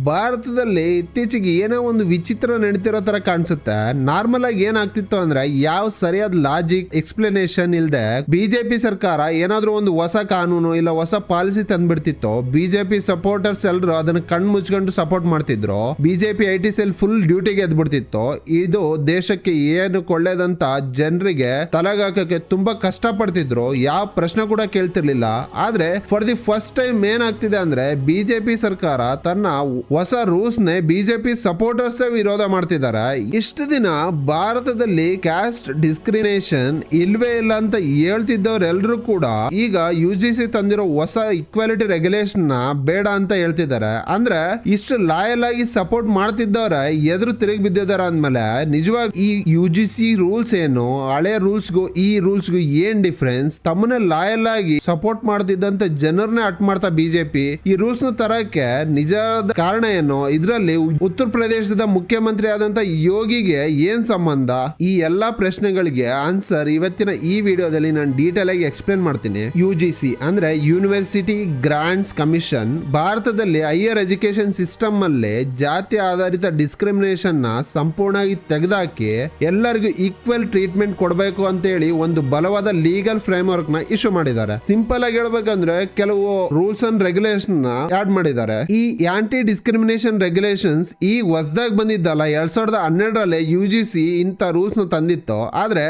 ಭಾರತದಲ್ಲಿ ಇತ್ತೀಚೆಗೆ ಏನೋ ಒಂದು ವಿಚಿತ್ರ ನಡೀತಿರೋ ತರ ಕಾಣಿಸುತ್ತೆ. ನಾರ್ಮಲ್ ಆಗಿ ಏನಾಗ್ತಿತ್ತು ಅಂದ್ರೆ ಯಾವ ಸರಿಯಾದ ಲಾಜಿಕ್ ಎಕ್ಸ್ಪ್ಲನೇಷನ್ ಇಲ್ದೆ ಬಿಜೆಪಿ ಸರ್ಕಾರ ಏನಾದ್ರೂ ಒಂದು ಹೊಸ ಕಾನೂನು ಇಲ್ಲ ಹೊಸ ಪಾಲಿಸಿ ತಂದ್ಬಿಡ್ತಿತ್ತು. ಬಿಜೆಪಿ ಸಪೋರ್ಟರ್ಸ್ ಎಲ್ಲರೂ ಅದನ್ನ ಕಣ್ಣು ಮುಚ್ಕೊಂಡು ಸಪೋರ್ಟ್ ಮಾಡ್ತಿದ್ರು. ಬಿಜೆಪಿ ಐಟಿ ಸೆಲ್ ಫುಲ್ ಡ್ಯೂಟಿಗೆ ಎದ್ಬಿಡ್ತಿತ್ತು. ಇದು ದೇಶಕ್ಕೆ ಏನು ಕೊಳ್ಳೇದಂತ ಜನರಿಗೆ ತಲೆಗಾಕಕ್ಕೆ ತುಂಬಾ ಕಷ್ಟ ಪಡ್ತಿದ್ರು. ಯಾವ ಪ್ರಶ್ನೆ ಕೂಡ ಕೇಳ್ತಿರ್ಲಿಲ್ಲ. ಆದ್ರೆ ಫಾರ್ ದಿ ಫಸ್ಟ್ ಟೈಮ್ ಏನಾಗ್ತಿದೆ ಅಂದ್ರೆ ಬಿಜೆಪಿ ಸರ್ಕಾರ ತನ್ನ ಹೊಸ ರೂಲ್ಸ್ ನೇ ಬಿಜೆಪಿ ಸಪೋರ್ಟರ್ಸ್ ವಿರೋಧ ಮಾಡ್ತಿದ್ದಾರೆ. ಇಷ್ಟು ದಿನ ಭಾರತದಲ್ಲಿ ಕ್ಯಾಸ್ಟ್ ಡಿಸ್ಕ್ರಿಮಿನೇಷನ್ ಇಲ್ವೇ ಇಲ್ಲ ಅಂತ ಹೇಳ್ತಿದ್ದವರೆಲ್ಲರೂ ಕೂಡ ಈಗ UGC ತಂದಿರೋ ಹೊಸ ಈಕ್ವಾಲಿಟಿ ರೆಗ್ಯುಲೇಷನ್ ನ ಬೇಡ ಅಂತ ಹೇಳ್ತಿದ್ದಾರೆ. ಅಂದ್ರೆ ಇಷ್ಟು ಲಾಯಲ್ ಆಗಿ ಸಪೋರ್ಟ್ ಮಾಡ್ತಿದ್ದವ್ರೆ ಎದುರು ತಿರುಗಿ ಬಿದ್ದಿದ್ದಾರೆ ಅಂದ್ಮೇಲೆ ನಿಜವಾಗಿ ಈ UGC ರೂಲ್ಸ್ ಏನು, ಹಳೆ ರೂಲ್ಸ್ಗೂ ಈ ರೂಲ್ಸ್ಗೂ ಏನ್ ಡಿಫ್ರೆನ್ಸ್? ತಮ್ಮನ್ನ ಲಾಯಲ್ ಆಗಿ ಸಪೋರ್ಟ್ ಮಾಡ್ತಿದ್ದಂತ ಜನರನ್ನೇ ಅಟ್ ಮಾಡ್ತಾ ಬಿಜೆಪಿ ಈ ರೂಲ್ಸ್ ನ ತರಕ್ಕೆ ನಿಜವಾದ ಕಾರಣ ಏನು? ಇದರಲ್ಲಿ ಉತ್ತರ ಪ್ರದೇಶದ ಮುಖ್ಯಮಂತ್ರಿ ಆದಂತ ಯೋಗಿಗೆ ಏನ್ ಸಂಬಂಧ? ಈ ಎಲ್ಲಾ ಪ್ರಶ್ನೆಗಳಿಗೆ ಆನ್ಸರ್ ಇವತ್ತಿನ ಈ ವಿಡಿಯೋದಲ್ಲಿ ನಾನು ಡೀಟೇಲ್ ಆಗಿ ಎಕ್ಸ್ಪ್ಲೇನ್ ಮಾಡ್ತೀನಿ. UGC ಅಂದ್ರೆ ಯೂನಿವರ್ಸಿಟಿ ಗ್ರಾಂಟ್ಸ್ ಕಮಿಷನ್ ಭಾರತದಲ್ಲಿ ಹೈಯರ್ ಎಜುಕೇಶನ್ ಸಿಸ್ಟಮ್ ಅಲ್ಲಿ ಜಾತಿ ಆಧಾರಿತ ಡಿಸ್ಕ್ರಿಮಿನೇಷನ್ ನ ಸಂಪೂರ್ಣವಾಗಿ ತೆಗೆದಾಕಿ ಎಲ್ಲರಿಗೂ ಈಕ್ವಲ್ ಟ್ರೀಟ್ಮೆಂಟ್ ಕೊಡಬೇಕು ಅಂತ ಹೇಳಿ ಒಂದು ಬಲವಾದ ಲೀಗಲ್ ಫ್ರೇಮ್ ವರ್ಕ್ ನ ಇಶ್ಯೂ ಮಾಡಿದ್ದಾರೆ. ಸಿಂಪಲ್ ಆಗಿ ಹೇಳ್ಬೇಕಂದ್ರೆ ಕೆಲವು ರೂಲ್ಸ್ ಅಂಡ್ ರೆಗ್ಯುಲೇಷನ್ ನ ಆಡ್ ಮಾಡಿದ್ದಾರೆ. ಈ ಆಂಟಿ ಡಿಸ್ಕ್ರಿಮಿನೇಷನ್ ರೆಗ್ಯುಲೇಷನ್ಸ್ ಈ ಹೊಸದಾಗಿ ಬಂದಿದ್ದಲ್ಲ, 2012ರಲ್ಲಿ UGC ಇಂಥ ರೂಲ್ಸ್ ನ ತಂದಿತ್ತು. ಆದ್ರೆ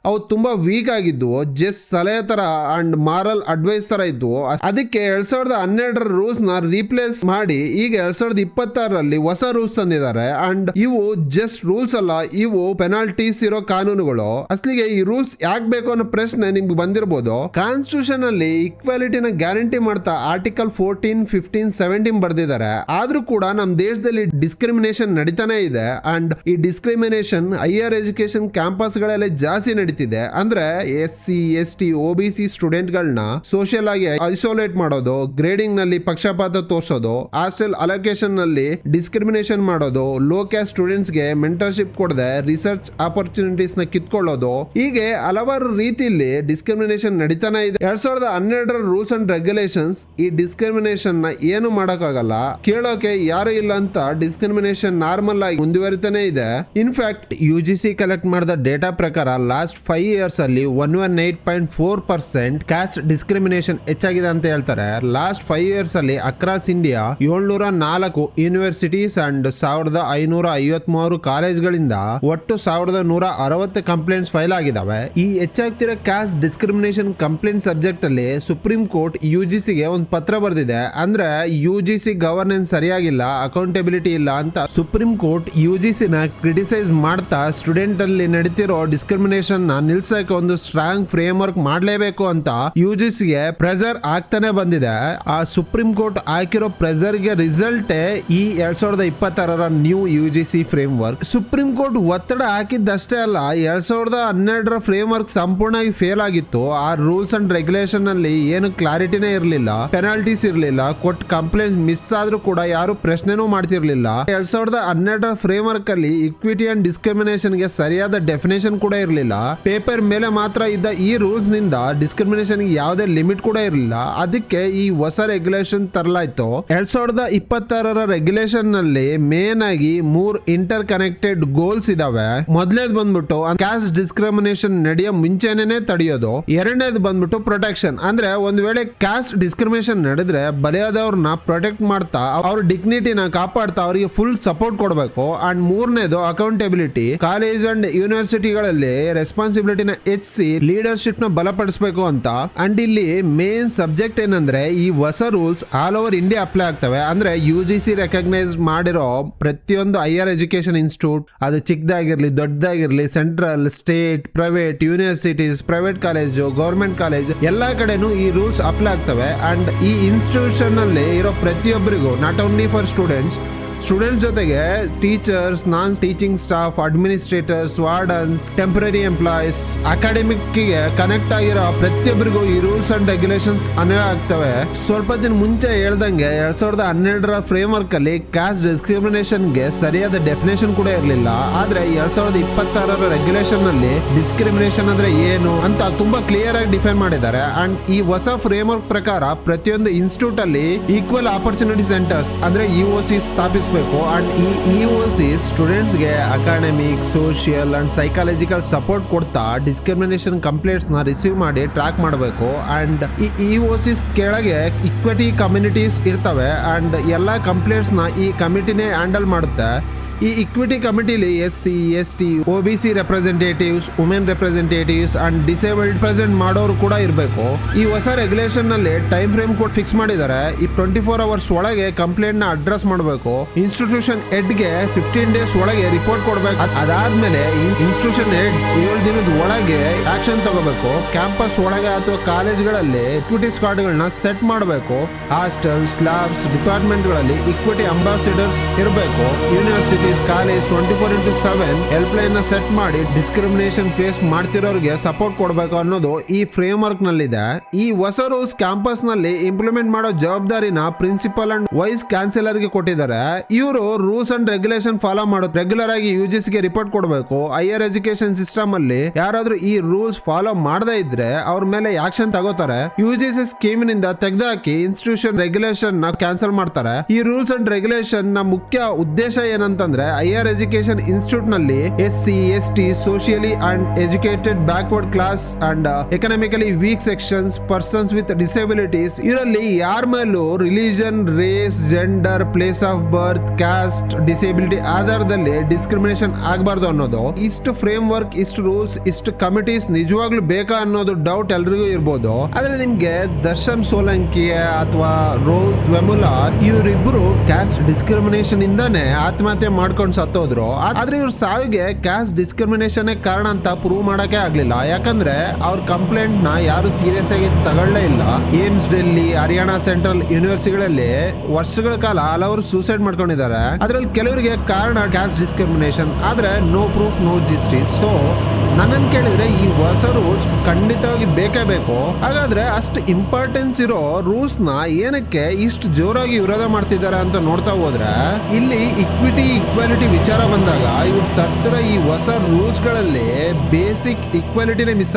ಅವು ತುಂಬಾ ವೀಕ್ ಆಗಿದ್ವು, ಜಸ್ಟ್ ಸಲಹೆ ತರ ಅಂಡ್ ಮಾರಲ್ ಅಡ್ವೈಸ್ ತರ ಇದ್ವು. ಅದಕ್ಕೆ 2012ರ ರೂಲ್ಸ್ ನ ರೀಪ್ಲೇಸ್ ಮಾಡಿ ಈಗ 2026ರಲ್ಲಿ ಹೊಸ ರೂಲ್ಸ್ ತಂದಿದ್ದಾರೆ. ಅಂಡ್ ಇವು ಜಸ್ಟ್ ರೂಲ್ಸ್ ಅಲ್ಲ, ಇವು ಪೆನಾಲ್ಟೀಸ್ ಇರೋ ಕಾನೂನುಗಳು. ಅಸಲಿಗೆ ಈ ರೂಲ್ಸ್ ಯಾಕೆ ಬೇಕು ಅನ್ನೋ ಪ್ರಶ್ನೆ ನಿಮ್ಗೆ ಬಂದಿರಬಹುದು. ಕಾನ್ಸ್ಟಿಟ್ಯೂಷನ್ ಅಲ್ಲಿ ಈಕ್ವಾಲಿಟಿನ ಗ್ಯಾರಂಟಿ ಮಾಡ್ತಾ ಆರ್ಟಿಕಲ್ 14, 15, 17 ಬರ್ದಿದ್ದಾರೆ. ಆದ್ರೂ ಕೂಡ ನಮ್ಮ ದೇಶದಲ್ಲಿ ಡಿಸ್ಕ್ರಿಮಿನೇಷನ್ ನಡೀತಾನೆ ಇದೆ. ಅಂಡ್ ಈ ಡಿಸ್ಕ್ರಿಮಿನೇಷನ್ ಹೈಯರ್ ಎಜುಕೇಶನ್ ಕ್ಯಾಂಪಸ್ ಗಳಲ್ಲಿ ಜಾಸ್ತಿ ನಡೀತಿದೆ. ಅಂದ್ರೆ SC, ST, OBC ಸ್ಟೂಡೆಂಟ್ ಗಳನ್ನ ಸೋಷಿಯಲ್ ಆಗಿ ಐಸೋಲೇಟ್ ಮಾಡೋದು, ಗ್ರೇಡಿಂಗ್ ನಲ್ಲಿ ಪಕ್ಷಪಾತ ತೋರಿಸೋದು, ಹಾಸ್ಟೆಲ್ ಅಲೋಕೇಶನ್ ನಲ್ಲಿ ಡಿಸ್ಕ್ರಿಮಿನೇಷನ್ ಮಾಡೋದು, ಲೋ ಕ್ಯಾಸ್ಟ್ ಸ್ಟೂಡೆಂಟ್ಸ್ ಗೆ ಮೆಂಟರ್ಶಿಪ್ ಕೊಡದೆ ರಿಸರ್ಚ್ ಆಪರ್ಚುನಿಟೀಸ್ ನ ಕಿತ್ಕೊಳ್ಳೋದು, ಹೀಗೆ ಹಲವಾರು ರೀತಿಯಲ್ಲಿ ಡಿಸ್ಕ್ರಿಮಿನೇಷನ್ ನಡೀತಾನೆ ಇದೆ. 2012ರ ರೂಲ್ಸ್ ಅಂಡ್ ರೆಗ್ಯುಲೇಷನ್ಸ್ ಈ ಡಿಸ್ಕ್ರಿಮಿನೇಷನ್ ನ ಏನು ಮಾಡಕ್ಕಾಗಲ್ಲ, ಕೇಳೋಕೆ ಯಾರು ಇಲ್ಲ ಅಂತ ಡಿಸ್ಕ್ರಿಮಿನೇಷನ್ ನಾರ್ಮಲ್ ಆಗಿ ಮುಂದುವರಿತಾನೆ ಇದೆ. ಇನ್ಫ್ಯಾಕ್ಟ್ UGC ಕಲೆಕ್ಟ್ ಮಾಡಿದ ಡೇಟಾ ಪ್ರಕಾರ ಲಾಸ್ಟ್ 5 years ಅಲ್ಲಿ 118.4% ಕ್ಯಾಸ್ಟ್ ಡಿಸ್ಕ್ರಿಮಿನೇಷನ್ ಹೆಚ್ಚಾಗಿದೆ ಅಂತ ಹೇಳ್ತಾರೆ. ಲಾಸ್ಟ್ 5 years ಅಲ್ಲಿ ಅಕ್ರಾಸ್ ಇಂಡಿಯಾ 704 ಯೂನಿವರ್ಸಿಟೀಸ್ ಅಂಡ್ 1553 ಕಾಲೇಜ್ಗಳಿಂದ ಒಟ್ಟು 1160 ಕಂಪ್ಲೇಂಟ್ಸ್ ಫೈಲ್ ಆಗಿದಾವೆ. ಈ ಹೆಚ್ಚಾಗ್ತಿರೋ ಕ್ಯಾಸ್ಟ್ ಡಿಸ್ಕ್ರಿಮಿನೇಷನ್ ಕಂಪ್ಲೇಂಟ್ ಸಬ್ಜೆಕ್ಟ್ ಅಲ್ಲಿ ಸುಪ್ರೀಂ ಕೋರ್ಟ್ UGCಗೆ ಒಂದು ಪತ್ರ ಬರೆದಿದೆ. ಅಂದ್ರೆ UGC ಗವರ್ನೆನ್ಸ್ ಸರಿಯಾಗಿಲ್ಲ, ಅಕೌಂಟಬಿಲಿಟಿ ಇಲ್ಲ ಅಂತ ಸುಪ್ರೀಂ ಕೋರ್ಟ್ UGC ನ ಕ್ರಿಟಿಸೈಸ್ ಮಾಡ್ತಾ ಸ್ಟೂಡೆಂಟ್ ಅಲ್ಲಿ ನಡೀತಿರೋ ಡಿಸ್ಕ್ರಿಮಿನೇಷನ್ ನಿಲ್ಸಕ್ಕೆ ಒಂದು ಸ್ಟ್ರಾಂಗ್ ಫ್ರೇಮ್ ವರ್ಕ್ ಮಾಡಲೇಬೇಕು ಅಂತ UGCಗೆ ಪ್ರೆಸರ್ ಆಗ್ತಾನೆ ಬಂದಿದೆ. ಆ ಸುಪ್ರೀಂ ಕೋರ್ಟ್ ಹಾಕಿರೋ ಪ್ರೆಸರ್ ಗೆ ರಿಸಲ್ಟ್ ಈ 2026ರ new UGC framework. Supreme court ಒತ್ತಡ ಹಾಕಿದ್ದಷ್ಟೇ ಅಲ್ಲ, 2012ರ ಫ್ರೇಮ್ ವರ್ಕ್ ಸಂಪೂರ್ಣವಾಗಿ ಫೇಲ್ ಆಗಿತ್ತು. ಆ ರೂಲ್ಸ್ ಅಂಡ್ ರೆಗ್ಯುಲೇಷನ್ ಅಲ್ಲಿ ಏನು ಕ್ಲಾರಿಟಿನೇ ಇರಲಿಲ್ಲ, ಪೆನಾಲ್ಟೀಸ್ ಇರಲಿಲ್ಲ, ಕೊಟ್ಟು ಕಂಪ್ಲೇಂಟ್ ಮಿಸ್ ಆದ್ರೂ ಕೂಡ ಯಾರು ಪ್ರಶ್ನೆನೂ ಮಾಡ್ತಿರ್ಲಿಲ್ಲ. 2012ರ ಫ್ರೇಮ್ ವರ್ಕ್ ಅಲ್ಲಿ ಇಕ್ವಿಟಿ ಅಂಡ್ ಡಿಸ್ಕ್ರಿಮಿನೇಷನ್ ಗೆ ಸರಿಯಾದ ಡೆಫಿನೇಷನ್ ಕೂಡ ಇರಲಿಲ್ಲ. ಪೇಪರ್ ಮೇಲೆ ಮಾತ್ರ ಇದ್ದ ಈ ರೂಲ್ಸ್ ನಿಂದ ಡಿಸ್ಕ್ರಿಮಿನೇಷನ್ ಯಾವುದೇ ಲಿಮಿಟ್ ಕೂಡ ಇರಲಿಲ್ಲ. ಅದಕ್ಕೆ ಈ ಹೊಸ ರೆಗ್ಯುಲೇಷನ್ ತರಲಾಯ್ತು. 2026ರ ರೆಗ್ಯುಲೇಷನ್ ನಲ್ಲಿ ಮೇನ್ ಆಗಿ 3 ಇಂಟರ್ ಕನೆಕ್ಟೆಡ್ ಗೋಲ್ಸ್ ಇದಾವೆ. ಮೊದಲೇದು ಬಂದ್ಬಿಟ್ಟು ಕ್ಯಾಸ್ಟ್ ಡಿಸ್ಕ್ರಿಮಿನೇಷನ್ ನಡೆಯೋ ಮುಂಚೆನೇ ತಡೆಯೋದು. ಎರಡನೇದು ಬಂದ್ಬಿಟ್ಟು ಪ್ರೊಟೆಕ್ಷನ್, ಅಂದ್ರೆ ಒಂದ್ ವೇಳೆ ಕ್ಯಾಸ್ಟ್ ಡಿಸ್ಕ್ರಿಮಿನೇಷನ್ ನಡೆದ್ರೆ ಬಲಿಯಾದವ್ರನ್ನ ಪ್ರೊಟೆಕ್ಟ್ ಮಾಡ್ತಾ ಅವ್ರ ಡಿಗ್ನಿಟಿನ ಕಾಪಾಡ್ತಾ ಅವರಿಗೆ ಫುಲ್ ಸಪೋರ್ಟ್ ಕೊಡಬೇಕು. ಅಂಡ್ ಮೂರನೇದು ಅಕೌಂಟಬಿಲಿಟಿ, ಕಾಲೇಜ್ ಅಂಡ್ ಯೂನಿವರ್ಸಿಟಿಗಳಲ್ಲಿ ರೆಸ್ಪಾನ್ಸಿಬಿಲಿಟಿನ ಹೆಚ್ಚಿಸಿ ಲೀಡರ್ಶಿಪ್ ನ ಬಲಪಡಿಸಬೇಕು ಅಂತ. ಅಂಡ್ ಇಲ್ಲಿ ಮೇನ್ ಸಬ್ಜೆಕ್ಟ್ ಏನಂದ್ರೆ ಈ ಹೊಸ rules all over India apply ಆಗ್ತವೆ. ಅಂದ್ರೆ UGC ರೆಕಗ್ನೈಸ್ ಮಾಡಿರೋ ಪ್ರತಿಯೊಂದು ಹೈಯರ್ ಎಜುಕೇಶನ್ ಇನ್ಸ್ಟಿಟ್ಯೂಟ್, ಅದು ಚಿಕ್ಕದಾಗಿರ್ಲಿ ದೊಡ್ಡದಾಗಿರ್ಲಿ, central, state, private universities, private college, government college ಎಲ್ಲಾ ಕಡೆನೂ ಈ ರೂಲ್ಸ್ ಅಪ್ಲೈ ಆಗ್ತವೆ. ಅಂಡ್ ಈ ಇನ್ಸ್ಟಿಟ್ಯೂಷನ್ ನಲ್ಲಿ ಇರೋ ಪ್ರತಿಯೊಬ್ಬರಿಗೂ, not only for students, students ಜೊತೆಗೆ teachers, non teaching staff, administrators, wardens, temporary employees, academic ಗೆ ಕನೆಕ್ಟ್ ಆಗಿರೋ ಪ್ರತಿಯೊಬ್ಬರಿಗೂ ಈ ರೂಲ್ಸ್ ಅಂಡ್ ರೆಗ್ಯುಲೇಷನ್ಸ್ ಅನ್ವಯ ಆಗ್ತವೆ. ಸ್ವಲ್ಪ ದಿನ ಮುಂಚೆ ಹೇಳ್ದಂಗೆ 2012 ಫ್ರೇಮ್ ವರ್ಕ್ ಅಲ್ಲಿ ಕಾಸ್ಟ್ ಡಿಸ್ಕ್ರಿಮಿನೇಷನ್ ಗೆ ಸರಿಯಾದ ಡೆಫಿನೇಷನ್ ಕೂಡ ಇರಲಿಲ್ಲ. ಆದ್ರೆ 2026 ರೆಗ್ಯುಲೇಷನ್ ನಲ್ಲಿ ಡಿಸ್ಕ್ರಿಮಿನೇಷನ್ ಅಂದ್ರೆ ಏನು ಅಂತ ತುಂಬಾ ಕ್ಲಿಯರ್ ಆಗಿ ಡಿಫೈನ್ ಮಾಡಿದ್ದಾರೆ. ಅಂಡ್ ಈ ಹೊಸ ಫ್ರೇಮ್ ವರ್ಕ್ ಪ್ರಕಾರ ಪ್ರತಿಯೊಂದು ಇನ್ಸ್ಟಿಟ್ಯೂಟ್ ಅಲ್ಲಿ ಈಕ್ವಲ್ ಆಪರ್ಚುನಿಟಿ ಸೆಂಟರ್ಸ್ ಅಂದ್ರೆ ಇಒಸಿ ಸ್ಥಾಪಿಸಬೇಕು. ಅಂಡ್ ಈ ಇಒಸಿ ಸ್ಟೂಡೆಂಟ್ಸ್ ಗೆ academic, social and psychological support ಕೊಡ್ತಾ ಡಿಸ್ಕ್ರಿಮಿನೇಷನ್ ಕಂಪ್ಲೇಂಟ್ಸ್ ನ ರಿಸೀವ್ ಮಾಡಿ ಟ್ರ್ಯಾಕ್ ಮಾಡಬೇಕು. ಅಂಡ್ ಈ ಇಒಸಿಸ್ ಕೆಳಗೆ ಇಕ್ವಿಟಿ ಕಮ್ಯುನಿಟೀಸ್ ಇರ್ತವೆ ಅಂಡ್ ಎಲ್ಲಾ ಕಂಪ್ಲೇಂಟ್ಸ್ ನ ಈ ಕಮಿಟಿನೇ ಹ್ಯಾಂಡಲ್ ಮಾಡುತ್ತೆ. ಈ ಇಕ್ವಿಟಿ ಕಮಿಟಿಲಿ SC, ST, OBC representatives, women representatives and disabled present ಮಾಡೋರು ಕೂಡ ಇರಬೇಕು. ಈ ಹೊಸ ರೆಗ್ಯುಲೇಷನ್ ನಲ್ಲಿ ಟೈಮ್ ಫ್ರೇಮ್ ಕೂಡ ಫಿಕ್ಸ್ ಮಾಡಿದ್ದಾರೆ. ಈ 24 ಅವರ್ಸ್ ಒಳಗೆ ಕಂಪ್ಲೇಂಟ್ ನ ಅಡ್ರೆಸ್ ಮಾಡಬೇಕು. ಇನ್ಸ್ಟಿಟ್ಯೂಷನ್ ಹೆಡ್ ಗೆ 15 ಡೇಸ್ ಒಳಗೆ ರಿಪೋರ್ಟ್ ಕೊಡಬೇಕು. ಅದಾದ್ಮೇಲೆ ಇನ್ಸ್ಟಿಟ್ಯೂಷನ್ ಹೆಡ್ 7 ದಿನದ ಒಳಗೆ ಆಕ್ಷನ್ ತಗೋಬೇಕು. ಕ್ಯಾಂಪಸ್ ಒಳಗೆ ಅಥವಾ ಕಾಲೇಜ್ಗಳಲ್ಲಿ ಇಕ್ವಿಟಿ ಸ್ಕ್ವಾಡ್ ಗಳನ್ನ ಸೆಟ್ ಮಾಡಬೇಕು. ಹಾಸ್ಟೆಲ್ಸ್, ಲ್ಯಾಬ್ಸ್, ಡಿಪಾರ್ಟ್ಮೆಂಟ್ ಗಳಲ್ಲಿ ಇಕ್ವಿಟಿ ಅಂಬಾಸಿಡರ್ಸ್ ಇರಬೇಕು. ಯೂನಿವರ್ಸಿಟಿ ಕಾಲೇಜ್ 24/7 ಹೆಲ್ಪ್ ಲೈನ್ ನ ಸೆಟ್ ಮಾಡಿ ಡಿಸ್ಕ್ರಿಮಿನೇಷನ್ ಫೇಸ್ ಮಾಡ್ತಿರೋರಿಗೆ ಸಪೋರ್ಟ್ ಕೊಡಬೇಕು ಅನ್ನೋದು ಈ ಫ್ರೇಮ್ ವರ್ಕ್ ನಲ್ಲಿದೆ. ಈ ಹೊಸ ರೂಲ್ಸ್ ಕ್ಯಾಂಪಸ್ ನಲ್ಲಿ ಇಂಪ್ಲಿಮೆಂಟ್ ಮಾಡೋ ಜವಾಬ್ದಾರಿನ ಪ್ರಿನ್ಸಿಪಲ್ ಅಂಡ್ ವೈಸ್ ಚಾನ್ಸಲರ್ ಗೆ ಕೊಟ್ಟಿದ್ದಾರೆ. ಇವರು ರೂಲ್ಸ್ ಅಂಡ್ ರೆಗ್ಯುಲೇಷನ್ ಫಾಲೋ ಮಾಡೋದು ರೆಗ್ಯುಲರ್ ಆಗಿ UGC ಗೆ ರಿಪೋರ್ಟ್ ಕೊಡಬೇಕು. ಹೈಯರ್ ಎಜುಕೇಶನ್ ಸಿಸ್ಟಮ್ ಅಲ್ಲಿ ಯಾರಾದ್ರೂ ಈ ರೂಲ್ಸ್ ಫಾಲೋ ಮಾಡದೇ ಇದ್ರೆ ಅವ್ರ ಮೇಲೆ ಆಕ್ಷನ್ ತಗೋತಾರೆ. UGC ಸ್ಕೀಮ್ ನಿಂದ ತೆಗೆದುಹಾಕಿ ಇನ್ಸ್ಟಿಟ್ಯೂಷನ್ ರೆಗ್ಯುಲೇಷನ್ ನ ಕ್ಯಾನ್ಸಲ್ ಮಾಡ್ತಾರೆ. ಈ ರೂಲ್ಸ್ ಅಂಡ್ ರೆಗ್ಯುಲೇಷನ್ ನ ಮುಖ್ಯ ಉದ್ದೇಶ ಏನಂತಂದ್ರೆ ಹೈಯರ್ ಎಜುಕೇಶನ್ ಇನ್ಸ್ಟಿಟ್ಯೂಟ್ ನಲ್ಲಿ SC, ST, socially and educated backward class and economically weak sections, persons with disabilities ಇವರಲ್ಲಿ ಯಾರ ಮೇಲೂ religion, race, gender, place of birth, caste, disability ಆಧಾರದಲ್ಲಿ ಡಿಸ್ಕ್ರಿಮಿನೇಷನ್ ಆಗಬಾರ್ದು ಅನ್ನೋದು. ಇಷ್ಟು ಫ್ರೇಮ್ ವರ್ಕ್, ಇಷ್ಟು ರೂಲ್ಸ್, ಇಷ್ಟು ಕಮಿಟೀಸ್ ನಿಜವಾಗ್ಲೂ ಬೇಕಾ ಅನ್ನೋದು ಡೌಟ್ ಎಲ್ರಿಗೂ ಇರ್ಬೋದು. ಆದ್ರೆ ನಿಮ್ಗೆ ದರ್ಶನ್ ಸೋಲಂಕಿ ಅಥವಾ ರೋಸ್ ವೆಮುಲಾ ಇವರಿಬ್ಬರು ಕ್ಯಾಸ್ಟ್ ಡಿಸ್ಕ್ರಿಮಿನೇಷನ್ ಇಂದಾನೆ ಆತ್ಮಹತ್ಯೆ ಮಾಡ್ಕೊಂಡು ಸತ್ತೋದ್ರು. ಆದ್ರೆ ಇವ್ರ ಸಾವಿಗೆ ಕ್ಯಾಸ್ಟ್ ಡಿಸ್ಕ್ರಿಮಿನೇಷನ್ ಕಾರಣ ಅಂತ ಪ್ರೂವ್ ಮಾಡಕ್ಕೆ ಆಗ್ಲಿಲ್ಲ. ಯಾಕಂದ್ರೆ ಅವ್ರ ಕಂಪ್ಲೇಂಟ್ ನ ಯಾರು ಸೀರಿಯಸ್ ಆಗಿ ತಗೊಳ್ಳೇ ಇಲ್ಲ. ಏಮ್ಸ್, ಡೆಲ್ಲಿ, ಹರಿಯಾಣ ಸೆಂಟ್ರಲ್ ಯೂನಿವರ್ಸಿಟಿಗಳಲ್ಲಿ ವರ್ಷಗಳ ಕಾಲ ಹಲವರು ಸೂಸೈಡ್ ಮಾಡ್ಕೊಂಡಿದ್ದಾರೆ. ಅದ್ರಲ್ಲಿ ಕೆಲವರಿಗೆ ಕಾರಣ ಕ್ಯಾಸ್ಟ್ ಡಿಸ್ಕ್ರಿಮಿನೇಷನ್. ಆದ್ರೆ no proof, no justice. So ನನ್ನನ್ನು ಕೇಳಿದ್ರೆ ಈ ಹೊಸ ರೂಲ್ಸ್ ಖಂಡಿತವಾಗಿ ಬೇಕೇ ಬೇಕು. ಹಾಗಾದ್ರೆ ಅಷ್ಟು ಇಂಪಾರ್ಟೆನ್ಸ್ ಇರೋ ರೂಲ್ಸ್ ನ ಏನಕ್ಕೆ ಇಷ್ಟು ಜೋರಾಗಿ ವಿರೋಧ ಮಾಡ್ತಿದ್ದಾರೆ ಅಂತ ನೋಡ್ತಾ ಹೋದ್ರೆ, ಇಲ್ಲಿ ಇಕ್ವಿಟಿ, ಈಕ್ವಾಲಿಟಿ ವಿಚಾರ ಬಂದಾಗ ಇವ್ರು ತರ್ತಿರೋ ಈ ಹೊಸ ರೂಲ್ಸ್ ಗಳಲ್ಲಿ ಬೇಸಿಕ್ ಈಕ್ವಾಲಿಟಿನೇ ಮಿಸ್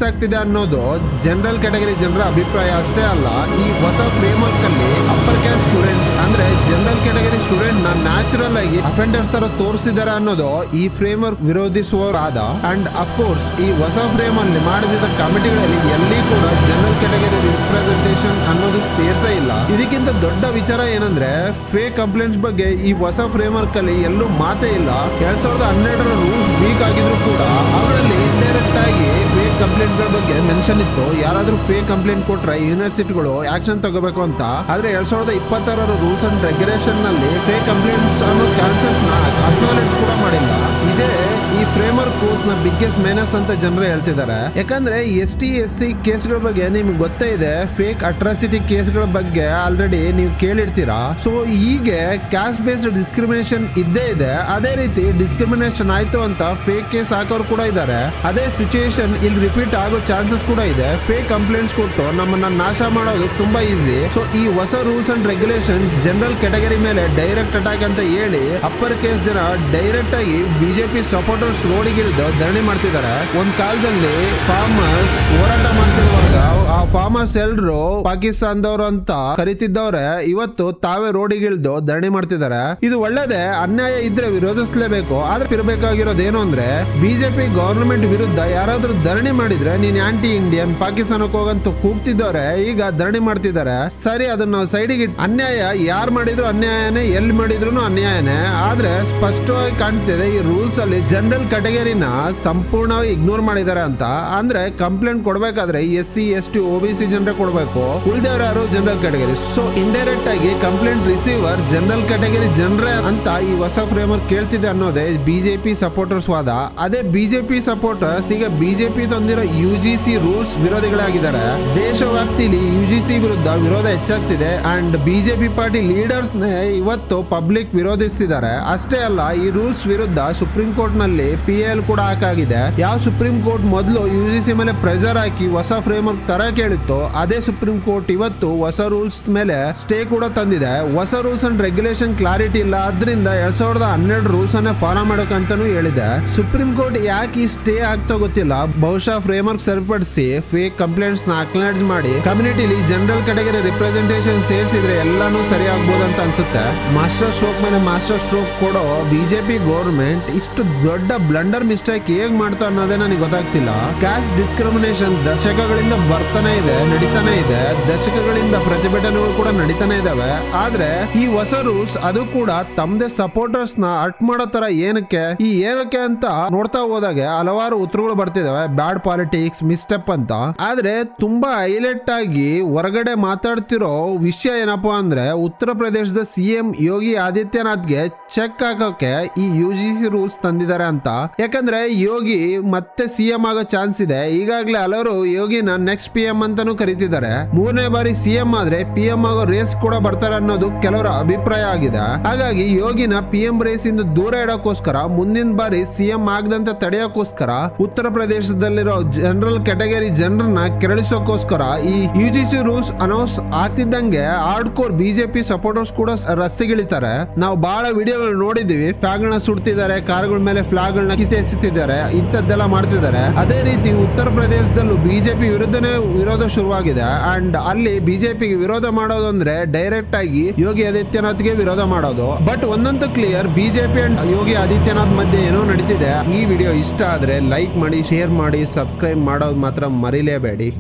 ಆಗ್ತಿದೆ ಅನ್ನೋದು ಜನರಲ್ ಕ್ಯಾಟಗರಿ ಜನರ ಅಭಿಪ್ರಾಯ ಅಷ್ಟೇ ಅಲ್ಲ. ಈ ಹೊಸ ಫ್ರೇಮ್ ವರ್ಕ್ ಅಲ್ಲಿ ಅಪ್ಪರ್ ಕ್ಯಾಸ್ಟ್ ಸ್ಟೂಡೆಂಟ್ಸ್ ಅಂದ್ರೆ ಜನರಲ್ ಕ್ಯಾಟಗರಿ ಸ್ಟೂಡೆಂಟ್ ನ ನ್ಯಾಚುರಲ್ ಆಗಿ ಅಫೆಂಡರ್ಸ್ ತರ ತೋರಿಸಿದ್ದಾರೆ ಅನ್ನೋದು ಈ ಫ್ರೇಮ್ ವರ್ಕ್ ವಿರೋಧಿಸುವವರಾದ. ಅಂಡ್ ಅಫ್ ಕೋರ್ಸ್ ಈ ಹೊಸ ಫ್ರೇಮ್ ಅಲ್ಲಿ ಮಾಡಿದ ಕಮಿಟಿಗಳಲ್ಲಿ ಎಲ್ಲಿ ಕೂಡ ಜನರಲ್ ಕ್ಯಾಟಗರಿ ರಿಪ್ರೆಸೆಂಟೇಷನ್ ಅನ್ನೋದು ಸೇರ್ಸೇ ಇಲ್ಲ. ಇದಕ್ಕಿಂತ ದೊಡ್ಡ ವಿಚಾರ ಏನಂದ್ರೆ ಫೇಕ್ ಕಂಪ್ಲೇಂಟ್ಸ್ ಬಗ್ಗೆ ಈ ಹೊಸ ಫ್ರೇಮ್ ವರ್ಕ್ ಅಲ್ಲಿ ಎಲ್ಲೂ ಮಾತೇ ಇಲ್ಲ. 2012 ರೂಲ್ಸ್ ವೀಕ್ ಆಗಿದ್ರು ಕೂಡ ಅವರಲ್ಲಿ ಇಂಡೈರೆಕ್ಟ್ ಆಗಿ ಫೇಕ್ ಕಂಪ್ಲೇಂಟ್ ಗಳ ಬಗ್ಗೆ ಮೆನ್ಷನ್ ಇತ್ತು. ಯಾರಾದ್ರೂ ಫೇಕ್ ಕಂಪ್ಲೇಂಟ್ ಕೊಟ್ರೆ ಯೂನಿವರ್ಸಿಟಿಗಳು ಆಕ್ಷನ್ ತಗೋಬೇಕು ಅಂತ. ಆದ್ರೆ 2026 ರೂಲ್ಸ್ ಅಂಡ್ ರೆಗ್ಯುಲೇಷನ್ ನಲ್ಲಿ ಫೇಕ್ ಕಂಪ್ಲೇಂಟ್ಸ್ ಅನ್ನೋ ಕಾನ್ಸೆಪ್ಟ್ ನ ಅಕ್ನಾಲೆಡ್ಜ್ ಕೂಡ ಮಾಡಿಲ್ಲ. ಇದೇ ಈ ಫ್ರೇಮ್ ವರ್ಕ್ ರೂಲ್ಸ್ ನ ಬಿಗ್ಗೆಸ್ಟ್ ಮೈನಸ್ ಅಂತ ಜನರು ಹೇಳ್ತಿದ್ದಾರೆ. ಯಾಕಂದ್ರೆ ST, SC ಕೇಸ್ಗಳ ಬಗ್ಗೆ ನಿಮ್ಗೆ ಗೊತ್ತೇ ಇದೆ. ಫೇಕ್ ಅಟ್ರಾಸಿಟಿ ಕೇಸ್ಗಳ ಬಗ್ಗೆ ಆಲ್ರೆಡಿ ನೀವು ಕೇಳಿರ್ತೀರಾ. ಸೊ ಹೀಗೆ ಕ್ಯಾಸ್ಟ್ ಬೇಸ್ಡ್ ಡಿಸ್ಕ್ರಿಮಿನೇಷನ್ ಇದ್ದೇ ಇದೆ. ಅದೇ ರೀತಿ ಡಿಸ್ಕ್ರಿಮಿನೇಷನ್ ಆಯ್ತು ಅಂತ ಫೇಕ್ ಕೇಸ್ ಹಾಕೋರು ಕೂಡ ಇದ್ದಾರೆ. ಅದೇ ಸಿಚುಯೇಷನ್ ಇಲ್ಲಿ ರಿಪೀಟ್ ಆಗೋ ಚಾನ್ಸಸ್ ಕೂಡ ಇದೆ. ಫೇಕ್ ಕಂಪ್ಲೇಂಟ್ಸ್ ಕೊಟ್ಟು ನಮ್ಮನ್ನ ನಾಶ ಮಾಡೋದು ತುಂಬಾ ಈಸಿ. ಸೊ ಈ ಹೊಸ rules and regulation general category ಮೇಲೆ ಡೈರೆಕ್ಟ್ ಅಟ್ಯಾಕ್ ಅಂತ ಹೇಳಿ ಅಪ್ಪರ್ ಕೇಸ್ ಜನ ಡೈರೆಕ್ಟ್ ಆಗಿ ಬಿಜೆಪಿ ಸಪೋರ್ಟರ್ಸ್ ರೋಡಿಗಿಳಿದು ಧರಣಿ ಮಾಡ್ತಿದ್ದಾರೆ. ಒಂದ್ ಕಾಲದಲ್ಲಿ ಫಾರ್ಮರ್ಸ್ ಹೋರಾಟ ಮಾಡ್ತಿರುವಾಗ ಆ ಫಾರ್ಮರ್ಸ್ ಎಲ್ರು ಪಾಕಿಸ್ತಾನದವರು ಅಂತ ಕರಿತಿದ್ದವ್ರೆ ಇವತ್ತು ತಾವೇ ರೋಡಿಗಿಳಿದು ಧರಣಿ ಮಾಡ್ತಿದ್ದಾರೆ. ಇದು ಒಳ್ಳೇದೇ, ಅನ್ಯಾಯ ಇದ್ರೆ ವಿರೋಧಿಸಲೇಬೇಕು. ಆದ್ರೆ ಇರಬೇಕಾಗಿರೋದು ಏನು ಅಂದ್ರೆ ಬಿಜೆಪಿ ಗವರ್ನಮೆಂಟ್ ವಿರುದ್ಧ ಯಾರಾದ್ರೂ ಧರಣಿ ಮಾಡಿದ್ರೆ ನೀನ್ ಆಂಟಿ ಇಂಡಿಯನ್, ಪಾಕಿಸ್ತಾನಕ್ಕೆ ಹೋಗಂತ ಕೂಗ್ತಿದ್ದವ್ರೆ ಈಗ ಧರಣಿ ಮಾಡ್ತಿದ್ದಾರೆ. ಸರಿ, ಅದನ್ನ ನಾವು ಸೈಡಿಗೆ ಅನ್ಯಾಯ ಯಾರು ಮಾಡಿದ್ರು ಅನ್ಯಾಯನೇ, ಎಲ್ಲಿ ಮಾಡಿದ್ರು ಅನ್ಯಾಯನೇ. ಆದ್ರೆ ಸ್ಪಷ್ಟವಾಗಿ ಕಾಣ್ತಿದೆ ಈ ರೂಲ್ಸ್ ಅಲ್ಲಿ ಜನರಲ್ ಜನರಲ್ ಕ್ಯಾಟಗರಿನ ಸಂಪೂರ್ಣವಾಗಿ ಇಗ್ನೋರ್ ಮಾಡಿದ್ದಾರೆ ಅಂತ. ಅಂದ್ರೆ ಕಂಪ್ಲೇಂಟ್ ಕೊಡ್ಬೇಕಾದ್ರೆ SC ST OBC ಜನರೇ ಕೊಡ್ಬೇಕು, ಉಳಿದವರು ಯಾರು ಜನರಲ್ ಕ್ಯಾಟಗರಿ. ಸೊ ಇಂಡೈರೆಕ್ಟ್ ಆಗಿ ಕಂಪ್ಲೇಂಟ್ ರಿಸೀವರ್ ಜನರಲ್ ಕ್ಯಾಟಗರಿ ಜನರೇ ಅಂತ ಈ ಹೊಸ ಫ್ರೇಮ್ವರ್ಕ್ ಕೇಳ್ತಿದೆ ಅನ್ನೋದೇ ಬಿಜೆಪಿ ಸಪೋರ್ಟರ್ಸ್ ವಾದ. ಅದೇ ಬಿಜೆಪಿ ಸಪೋರ್ಟರ್ಸ್ ಈಗ ಬಿಜೆಪಿ ತಂದಿರೋ UGC ರೂಲ್ಸ್ ವಿರೋಧಿಗಳಾಗಿದ್ದಾರೆ. ದೇಶವ್ಯಾಪ್ತಿಲಿ UGC ವಿರುದ್ಧ ವಿರೋಧ ಹೆಚ್ಚಾಗ್ತಿದೆ ಅಂಡ್ ಬಿಜೆಪಿ ಪಾರ್ಟಿ ಲೀಡರ್ಸ್ ಇವತ್ತು ಪಬ್ಲಿಕ್ ವಿರೋಧಿಸ್ತಿದ್ದಾರೆ. ಅಷ್ಟೇ ಅಲ್ಲ, ಈ ರೂಲ್ಸ್ ವಿರುದ್ಧ ಸುಪ್ರೀಂ ಕೋರ್ಟ್ ನಲ್ಲಿ PL ಕೂಡ ಹಾಕಾಗಿದೆ. ಯಾವ ಸುಪ್ರೀಂ ಕೋರ್ಟ್ ಮೊದಲು UGC ಮೇಲೆ ಪ್ರೆಷರ್ ಹಾಕಿ ಹೊಸ ಫ್ರೇಮ್ ವರ್ಕ್ ತರ ಕೇಳಿತ್ತು, ಅದೇ ಸುಪ್ರೀಂ ಕೋರ್ಟ್ ಇವತ್ತು ಹೊಸ ರೂಲ್ಸ್ ಮೇಲೆ ಸ್ಟೇ ಕೂಡ ತಂದಿದೆ. ಹೊಸ ರೂಲ್ಸ್ ಅಂಡ್ ರೆಗ್ಯುಲೇಷನ್ ಕ್ಲಾರಿಟಿ ಇಲ್ಲ, ಆದ್ರಿಂದ 2012 ರೂಲ್ಸ್ ಅನ್ನೇ ಫಾಲೋ ಮಾಡಬೇಕಂತಾನು ಹೇಳಿದೆ. ಸುಪ್ರೀಂ ಕೋರ್ಟ್ ಯಾಕೆ ಈ ಸ್ಟೇ ಆಗ್ತಾ ಗೊತ್ತಿಲ್ಲ. ಬಹುಶಃ ಫ್ರೇಮ್ ವರ್ಕ್ ಸರಿಪಡಿಸಿ ಫೇಕ್ ಕಂಪ್ಲೇಂಟ್ಸ್ ನ ಅಕ್ನಾಲೇಜ್ ಮಾಡಿ ಕಮ್ಯುನಿಟಿಲಿ ಜನರಲ್ ಕ್ಯಾಟಗರಿ ರಿಪ್ರೆಸೆಂಟೇಷನ್ ಸೇರಿಸಿದ್ರೆ ಎಲ್ಲಾನು ಸರಿ ಆಗ್ಬೋದು ಅಂತ ಅನ್ಸುತ್ತೆ. ಮಾಸ್ಟರ್ ಸ್ಟ್ರೋಕ್ ಮೇಲೆ ಮಾಸ್ಟರ್ ಸ್ಟ್ರೋಕ್ ಕೊಡೋ ಬಿಜೆಪಿ ಗೌರ್ಮೆಂಟ್ ಇಷ್ಟು ದೊಡ್ಡ ಬ್ಲಂಡರ್ ಮಿಸ್ಟೇಕ್ ಹೇಗ್ ಮಾಡ್ತಾ ಅನ್ನೋದೇ ನನಗೆ ಗೊತ್ತಾಗ್ತಿಲ್ಲ. ಕ್ಯಾಸ್ಟ್ ಡಿಸ್ಕ್ರಿಮಿನೇಷನ್ ದಶಕಗಳಿಂದ ಬರ್ತಾನೆ ಇದೆ, ನಡೀತಾನೆ ಇದೆ. ದಶಕಗಳಿಂದ ಪ್ರತಿಭಟನೆಗಳು ಕೂಡ ನಡೀತಾನೆ ಇದಾವೆ. ಆದ್ರೆ ಈ ಹೊಸ ರೂಲ್ಸ್ ಅದು ಕೂಡ ತಮ್ಮದೇ ಸಪೋರ್ಟರ್ಸ್ ನ ಅರ್ಟ್ ಮಾಡೋ ತರ ಏನಕ್ಕೆ ಅಂತ ನೋಡ್ತಾ ಹೋದಾಗ ಹಲವಾರು ಉತ್ತರಗಳು ಬರ್ತಿದಾವೆ. ಬ್ಯಾಡ್ ಪಾಲಿಟಿಕ್ಸ್, ಮಿಸ್ಟೆಪ್ ಅಂತ. ಆದ್ರೆ ತುಂಬಾ ಹೈಲೈಟ್ ಆಗಿ ಹೊರಗಡೆ ಮಾತಾಡ್ತಿರೋ ವಿಷಯ ಏನಪ್ಪಾ ಅಂದ್ರೆ ಉತ್ತರ ಪ್ರದೇಶದ CM ಯೋಗಿ ಆದಿತ್ಯನಾಥ್ಗೆ ಚೆಕ್ ಹಾಕೋಕೆ ಈ UGC ರೂಲ್ಸ್ ತಂದಿದ್ದಾರೆ ಅಂತ. ಯಾಕಂದ್ರೆ ಯೋಗಿ ಮತ್ತೆ CM ಆಗೋ ಚಾನ್ಸ್ ಇದೆ. ಈಗಾಗಲೇ ಹಲವರು ಯೋಗಿನ ನೆಕ್ಸ್ಟ್ PM ಅಂತಾನೂ ಕರೀತಿದ್ದಾರೆ. 3ನೇ ಬಾರಿ CM ಆದ್ರೆ PM ಆಗೋ ರೇಸ್ ಕೂಡ ಬರ್ತಾರೆ ಅನ್ನೋದು ಕೆಲವರ ಅಭಿಪ್ರಾಯ ಆಗಿದೆ. ಹಾಗಾಗಿ ಯೋಗಿನ PM ರೇಸ್ ಇಂದ ದೂರ ಇಡೋಕೋಸ್ಕರ, ಮುಂದಿನ ಬಾರಿ CM ಆಗದಂತೆ ತಡೆಯೋಕೋಸ್ಕರ, ಉತ್ತರ ಪ್ರದೇಶದಲ್ಲಿರೋ ಜನರಲ್ ಕ್ಯಾಟಗರಿ ಜನರನ್ನ ಕೆರಳಿಸೋಕೋಸ್ಕರ ಈ UGC ರೂಲ್ಸ್ ಅನೌನ್ಸ್ ಆಗ್ತಿದ್ದಂಗೆ ಹಾರ್ಡ್ ಕೋರ್ ಬಿಜೆಪಿ ಸಪೋರ್ಟರ್ಸ್ ಕೂಡ ರಸ್ತೆಗಿಳಿತಾರೆ. ನಾವು ಬಹಳ ವಿಡಿಯೋಗಳು ನೋಡಿದೀವಿ. ಫ್ಲಾಗ್ ಗಳನ್ನ ಸುಡ್ತಿದ್ದಾರೆ, ಕಾರ್ಗಳ ಮೇಲೆ ಫ್ಲಾಗ್ ಗಳನ್ನ ಕಿಸೆಸಿದ್ದಾರೆ, ಇಂಥದ್ದೆಲ್ಲ ಮಾಡ್ತಿದ್ದಾರೆ. ಅದೇ ರೀತಿ ಉತ್ತರ ಪ್ರದೇಶದಲ್ಲೂ ಬಿಜೆಪಿ ವಿರುದ್ಧನೇ ವಿರೋಧ ಶುರುವಾಗಿದೆ. ಅಂಡ್ ಅಲ್ಲಿ ಬಿಜೆಪಿಗೆ ವಿರೋಧ ಮಾಡೋದು ಅಂದ್ರೆ ಡೈರೆಕ್ಟ್ ಆಗಿ ಯೋಗಿ ಆದಿತ್ಯನಾಥ್ಗೆ ವಿರೋಧ ಮಾಡೋದು. ಬಟ್ ಒಂದಂತೂ clear, BJP and Yogi Adityanath ಮಧ್ಯೆ ಏನೋ ನಡೀತಿದೆ. ಈ ವಿಡಿಯೋ ಇಷ್ಟ ಆದ್ರೆ ಲೈಕ್ ಮಾಡಿ, ಶೇರ್ ಮಾಡಿ, ಸಬ್ಸ್ಕ್ರೈಬ್ ಮಾಡೋದು ಮಾತ್ರ ಮರಿಲೇಬೇಡಿ.